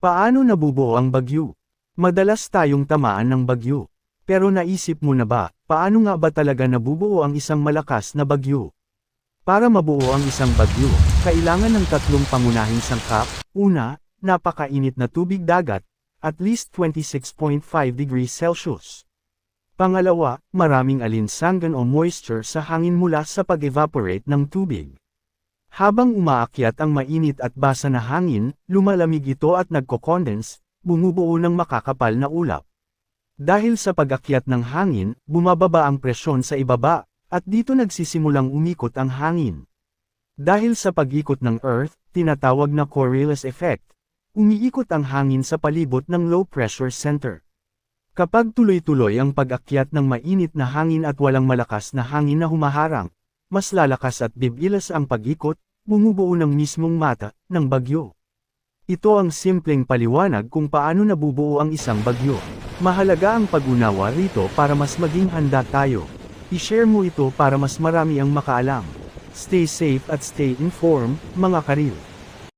Paano nabubuo ang bagyo? Madalas tayong tamaan ng bagyo. Pero naisip mo na ba, paano nga ba talaga nabubuo ang isang malakas na bagyo? Para mabuo ang isang bagyo, kailangan ng tatlong pangunahing sangkap. Una, napakainit na tubig dagat, at least 26.5 degrees Celsius. Pangalawa, maraming alinsangan o moisture sa hangin mula sa pag-evaporate ng tubig. Habang umaakyat ang mainit at basa na hangin, lumalamig ito at nagko-condense, bumubuo ng makakapal na ulap. Dahil sa pag-akyat ng hangin, bumababa ang presyon sa ibaba, at dito nagsisimulang umikot ang hangin. Dahil sa pag-ikot ng Earth, tinatawag na Coriolis effect, umiikot ang hangin sa palibot ng low-pressure center. Kapag tuloy-tuloy ang pag-akyat ng mainit na hangin at walang malakas na hangin na humaharang, mas lalakas at bibilas ang pag-ikot, bumubuo ng mismong mata ng bagyo. Ito ang simpleng paliwanag kung paano nabubuo ang isang bagyo. Mahalaga ang pag-unawa rito para mas maging handa tayo. I-share mo ito para mas marami ang makaalam. Stay safe at stay informed, mga karil.